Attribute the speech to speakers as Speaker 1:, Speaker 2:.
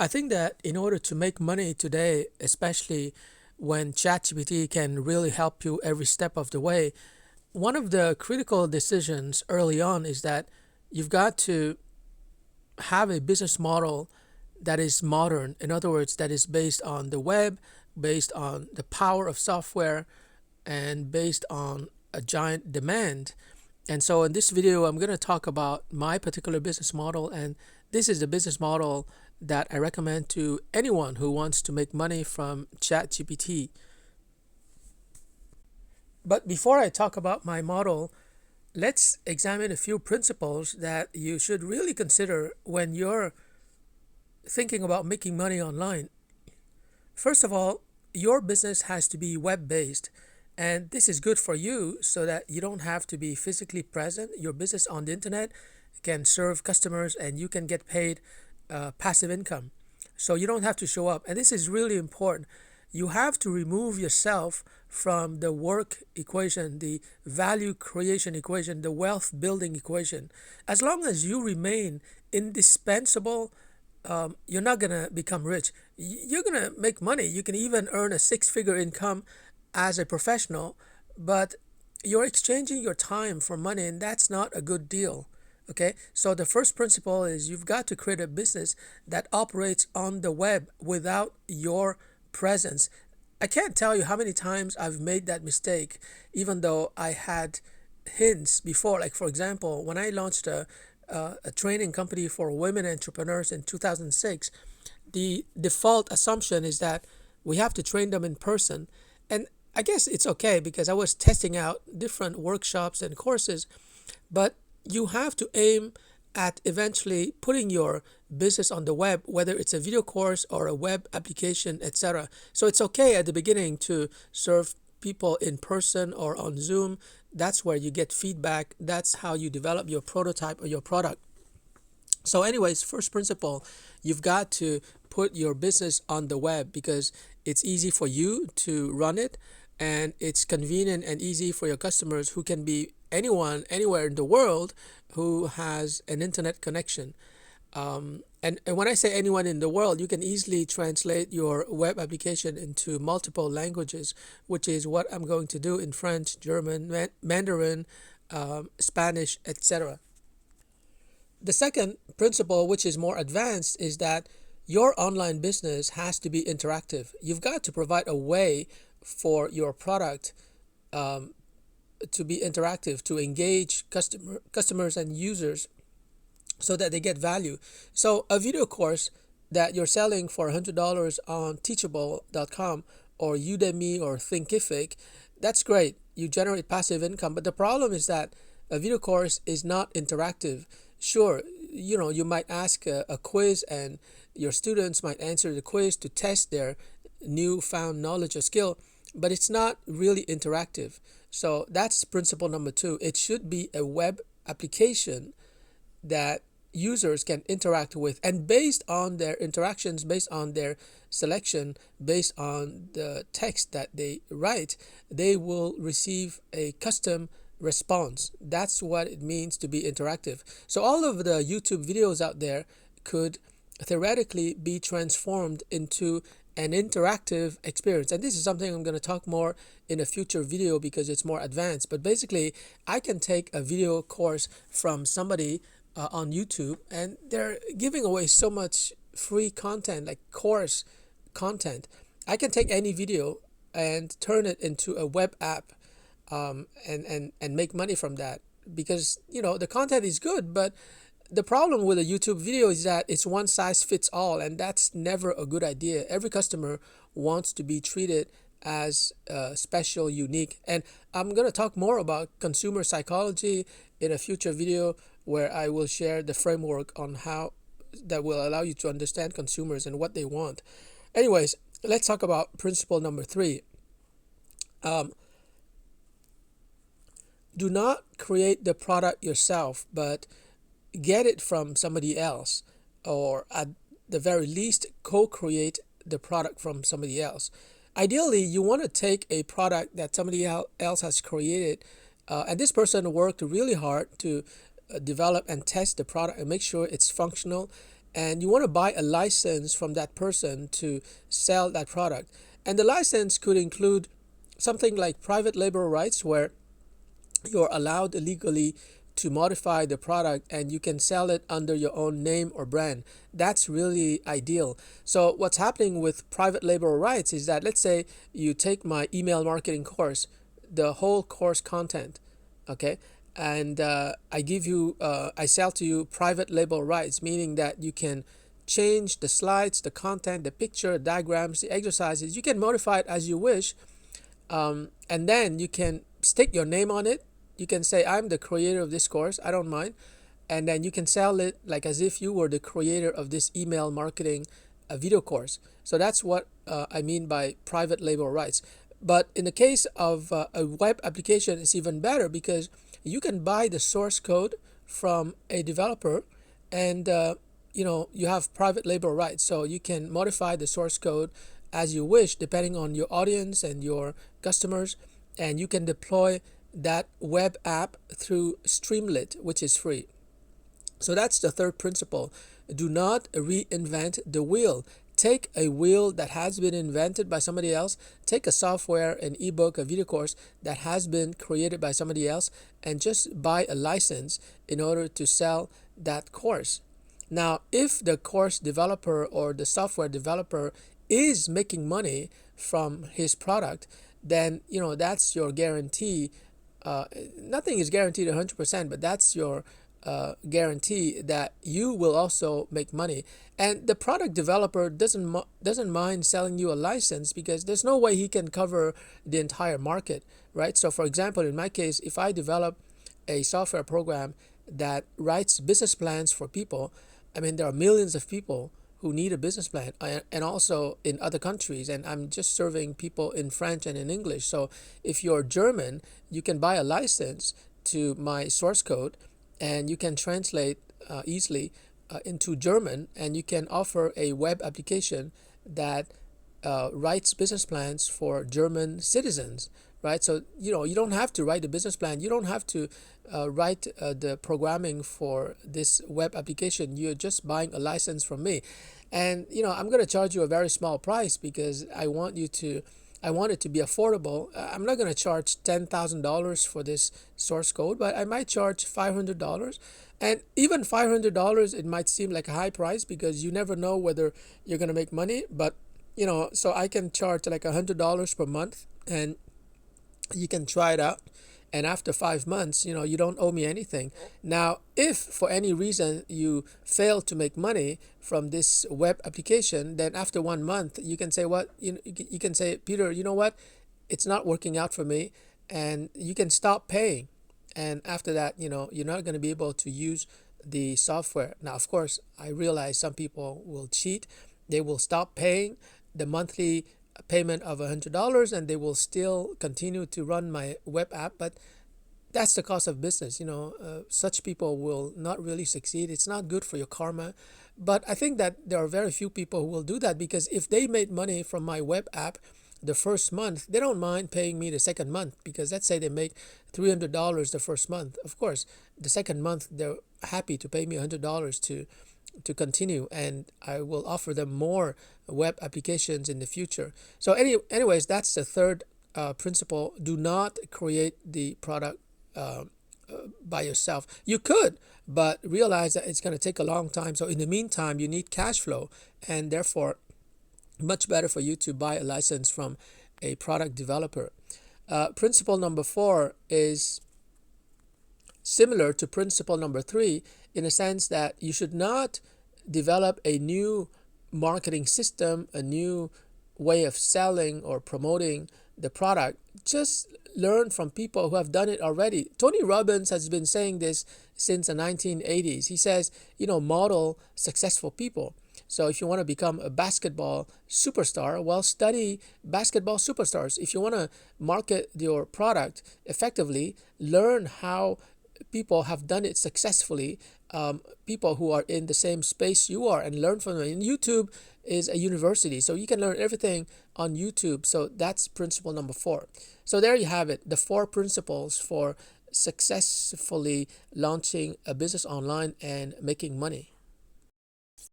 Speaker 1: I think that in order to make money today, especially when ChatGPT can really help you every step of the way, one of the critical decisions early on is that you've got to have a business model that is modern. In other words, that is based on the web, based on the power of software, and based on a giant demand. And so in this video, I'm going to talk about my particular business model. And this is the business model that I recommend to anyone who wants to make money from ChatGPT. But before I talk about my model, let's examine a few principles that you should really consider when you're thinking about making money online. First of all, your business has to be web based. And this is good for you so that you don't have to be physically present. Your business on the internet can serve customers and you can get paid passive income. So you don't have to show up. And this is really important. You have to remove yourself from the work equation, the value creation equation, the wealth building equation. As long as you remain indispensable, you're not going to become rich. You're going to make money. You can even earn a six-figure income as a professional, but you're exchanging your time for money, and that's not a good deal. Okay, so the first principle is you've got to create a business that operates on the web without your presence. I can't tell you how many times I've made that mistake, even though I had hints before. Like, for example, when I launched a training company for women entrepreneurs in 2006, the default assumption is that we have to train them in person. And I guess it's okay because I was testing out different workshops and courses, but you have to aim at eventually putting your business on the web, whether it's a video course or a web application, etc. So it's okay at the beginning to serve people in person or on Zoom. That's where you get feedback. That's how you develop your prototype or your product. So anyways, first principle, you've got to put your business on the web because it's easy for you to run it and it's convenient and easy for your customers who can be anyone, anywhere in the world who has an internet connection. And when I say anyone in the world, you can easily translate your web application into multiple languages, which is what I'm going to do in French, German, Mandarin, Spanish, etc. The second principle, which is more advanced, is that your online business has to be interactive. You've got to provide a way for your product to be interactive, to engage customers and users so that they get value. So a video course that you're selling for $100 on teachable.com or Udemy or Thinkific, that's great. You generate passive income. But the problem is that a video course is not interactive. Sure, you might ask a quiz and your students might answer the quiz to test their newfound knowledge or skill, but it's not really interactive. So that's principle number 2. It should be a web application that users can interact with, and based on their interactions, based on their selection, based on the text that they write, they will receive a custom response. That's what it means to be interactive. So all of the YouTube videos out there could theoretically be transformed into an interactive experience. And this is something I'm going to talk more in a future video because it's more advanced. But basically, I can take a video course from somebody on YouTube, and they're giving away so much free content, like course content. I can take any video and turn it into a web app and make money from that because the content is good, but the problem with a YouTube video is that it's one size fits all, and that's never a good idea. Every customer wants to be treated as special, unique. And I'm going to talk more about consumer psychology in a future video where I will share the framework on how that will allow you to understand consumers and what they want. Anyways, let's talk about principle number 3. Do not create the product yourself, but get it from somebody else, or at the very least, co-create the product from somebody else. Ideally, you want to take a product that somebody else has created, and this person worked really hard to develop and test the product and make sure it's functional and you want to buy a license from that person to sell that product. And the license could include something like private label rights, where you're allowed legally to modify the product and you can sell it under your own name or brand. That's really ideal. So what's happening with private label rights is that, let's say you take my email marketing course, the whole course content, okay, and I sell to you private label rights, meaning that you can change the slides, the content, the picture, diagrams, the exercises. You can modify it as you wish, and then you can stick your name on it. You can say, I'm the creator of this course, I don't mind. And then you can sell it like as if you were the creator of this email marketing video course. So that's what I mean by private label rights. But in the case of a web application, it's even better, because you can buy the source code from a developer, and you have private label rights. So you can modify the source code as you wish, depending on your audience and your customers, and you can deploy that web app through Streamlit, which is free. So that's the third principle. Do not reinvent the wheel. Take a wheel that has been invented by somebody else. Take a software, an ebook, a video course that has been created by somebody else, and just buy a license in order to sell that course. Now, if the course developer or the software developer is making money from his product, then that's your guarantee. Nothing is guaranteed 100%, but that's your guarantee that you will also make money. And the product developer doesn't mind selling you a license, because there's no way he can cover the entire market, right? So for example, in my case, if I develop a software program that writes business plans for people, I mean, there are millions of people who need a business plan, and also in other countries, and I'm just serving people in French and in English. So if you're German, you can buy a license to my source code, and you can translate easily into German, and you can offer a web application that writes business plans for German citizens, right? So you don't have to write a business plan. You don't have to write the programming for this web application. You're just buying a license from me, and I'm going to charge you a very small price, because I want it to be affordable. I'm not going to charge $10,000 for this source code, but I might charge $500. And even $500, it might seem like a high price, because you never know whether you're going to make money. But so I can charge like $100 per month, and you can try it out. And after 5 months, you don't owe me anything. Now, if for any reason you fail to make money from this web application, then after 1 month, you can say, you can say, Peter, you know what? It's not working out for me, and you can stop paying. And after that, you're not going to be able to use the software. Now, of course, I realize some people will cheat. They will stop paying the monthly payment of $100, and they will still continue to run my web app. But that's the cost of business. Such people will not really succeed. It's not good for your karma. But I think that there are very few people who will do that, because if they made money from my web app the first month, they don't mind paying me the second month, because let's say they make $300 the first month. Of course, the second month they're happy to pay me $100 to continue, and I will offer them more web applications in the future. So anyways, that's the third principle. Do not create the product by yourself. You could, but realize that it's going to take a long time. So in the meantime, you need cash flow, and therefore much better for you to buy a license from a product developer. Principle number 4 is similar to principle number 3, in a sense that you should not develop a new marketing system, a new way of selling or promoting the product. Just learn from people who have done it already. Tony Robbins has been saying this since the 1980s. He says, model successful people. So if you want to become a basketball superstar, well, study basketball superstars. If you want to market your product effectively, learn how people have done it successfully, people who are in the same space you are, and learn from them. And YouTube is a university, so you can learn everything on YouTube. So that's principle number 4. So there you have it, the 4 principles for successfully launching a business online and making money.